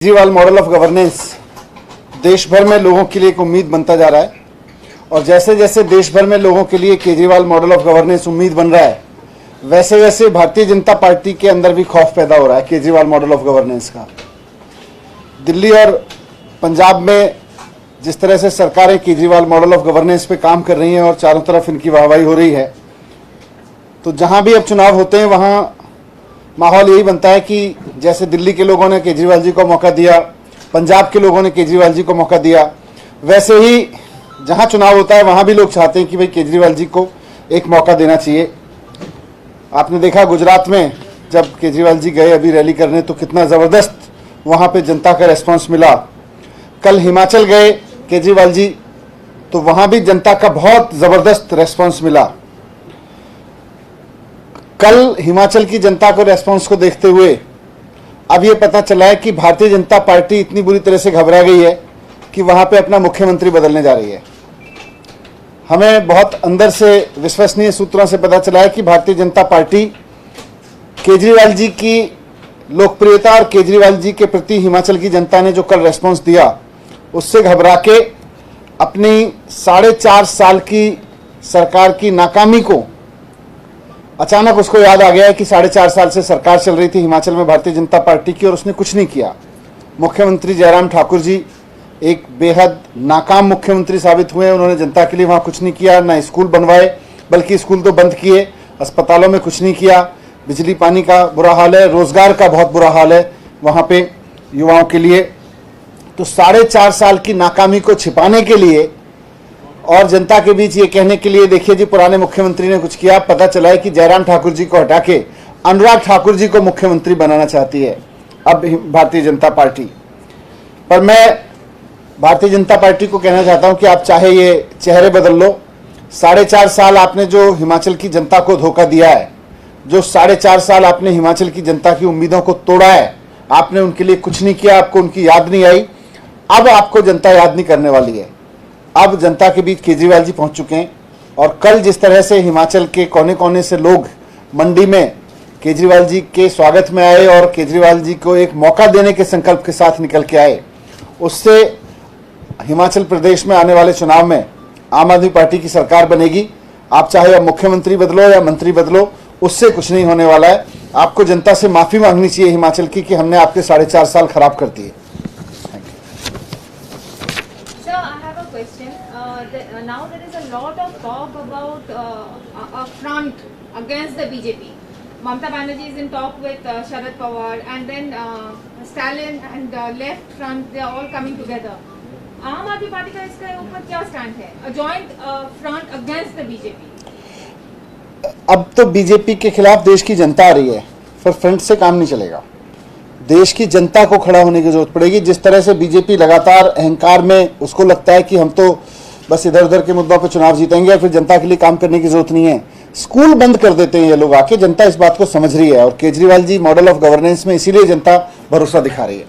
Kejriwal model of governance देश भर में लोगों के लिए एक उम्मीद बनता जा रहा है और जैसे जैसे देश भर में लोगों के लिए केजरीवाल मॉडल ऑफ गवर्नेंस उम्मीद बन रहा है, वैसे वैसे भारतीय जनता पार्टी के अंदर भी खौफ पैदा हो रहा है केजरीवाल मॉडल ऑफ गवर्नेंस का। दिल्ली और पंजाब में जिस तरह से सरकारें केजरीवाल मॉडल ऑफ गवर्नेंस पे काम कर रही हैं और चारों तरफ इनकी वाहवाही हो रही है, तो जहां भी अब चुनाव होते हैं वहां माहौल यही बनता है कि जैसे दिल्ली के लोगों ने केजरीवाल जी को मौका दिया, पंजाब के लोगों ने केजरीवाल जी को मौका दिया, वैसे ही जहां चुनाव होता है वहां भी लोग चाहते हैं कि भाई केजरीवाल जी को एक मौका देना चाहिए। आपने देखा गुजरात में जब केजरीवाल जी गए अभी रैली करने तो कितना ज़बरदस्त वहां पे जनता का रेस्पॉन्स मिला। कल हिमाचल गए केजरीवाल जी तो वहां भी जनता का बहुत ज़बरदस्त रेस्पॉन्स मिला। कल हिमाचल की जनता को रेस्पॉन्स को देखते हुए अब ये पता चला है कि भारतीय जनता पार्टी इतनी बुरी तरह से घबरा गई है कि वहां पे अपना मुख्यमंत्री बदलने जा रही है। हमें बहुत अंदर से विश्वसनीय सूत्रों से पता चला है कि भारतीय जनता पार्टी केजरीवाल जी की लोकप्रियता और केजरीवाल जी के प्रति हिमाचल की जनता ने जो कल रेस्पॉन्स दिया उससे घबरा के अपनी 4.5 साल की सरकार की नाकामी को अचानक उसको याद आ गया है कि 4.5 साल से सरकार चल रही थी हिमाचल में भारतीय जनता पार्टी की और उसने कुछ नहीं किया। मुख्यमंत्री जयराम ठाकुर जी एक बेहद नाकाम मुख्यमंत्री साबित हुए। उन्होंने जनता के लिए वहाँ कुछ नहीं किया, ना स्कूल बनवाए बल्कि स्कूल तो बंद किए, अस्पतालों में कुछ नहीं किया, बिजली पानी का बुरा हाल है, रोजगार का बहुत बुरा हाल है वहाँ पे युवाओं के लिए। तो 4.5 साल की नाकामी को छिपाने के लिए और जनता के बीच ये कहने के लिए देखिए जी पुराने मुख्यमंत्री ने कुछ किया, पता चला है कि जयराम ठाकुर जी को हटा के अनुराग ठाकुर जी को मुख्यमंत्री बनाना चाहती है अब भारतीय जनता पार्टी। पर मैं भारतीय जनता पार्टी को कहना चाहता हूं कि आप चाहे ये चेहरे बदल लो, 4.5 साल आपने जो हिमाचल की जनता को धोखा दिया है, जो 4.5 साल आपने हिमाचल की जनता की उम्मीदों को तोड़ा है, आपने उनके लिए कुछ नहीं किया, आपको उनकी याद नहीं आई। अब आपको जनता याद नहीं करने वाली है। अब जनता के बीच केजरीवाल जी पहुंच चुके हैं और कल जिस तरह से हिमाचल के कोने कोने से लोग मंडी में केजरीवाल जी के स्वागत में आए और केजरीवाल जी को एक मौका देने के संकल्प के साथ निकल के आए, उससे हिमाचल प्रदेश में आने वाले चुनाव में आम आदमी पार्टी की सरकार बनेगी। आप चाहे अब मुख्यमंत्री बदलो या मंत्री बदलो, उससे कुछ नहीं होने वाला है। आपको जनता से माफी मांगनी चाहिए हिमाचल की कि हमने आपके 4.5 साल खराब कर दिए। Now there is a lot of talk about a front against the BJP. Mamata Banerjee is in talk with Sharad Pawar, and then Stalin and left front, they are all coming together. आम आदमी party का इसके ऊपर क्या stand है? A joint front against the BJP. अब तो BJP के खिलाफ देश की जनता आ रही है, फिर फ्रंट से काम नहीं चलेगा। देश की जनता को खड़ा होने की जरूरत पड़ेगी। जिस तरह से बीजेपी लगातार अहंकार में उसको लगता है कि हम तो बस इधर उधर के मुद्दों पर चुनाव जीतेंगे और फिर जनता के लिए काम करने की जरूरत नहीं है, स्कूल बंद कर देते हैं ये लोग आके। जनता इस बात को समझ रही है और Kejriwal ji model of governance में इसीलिए जनता भरोसा दिखा रही है।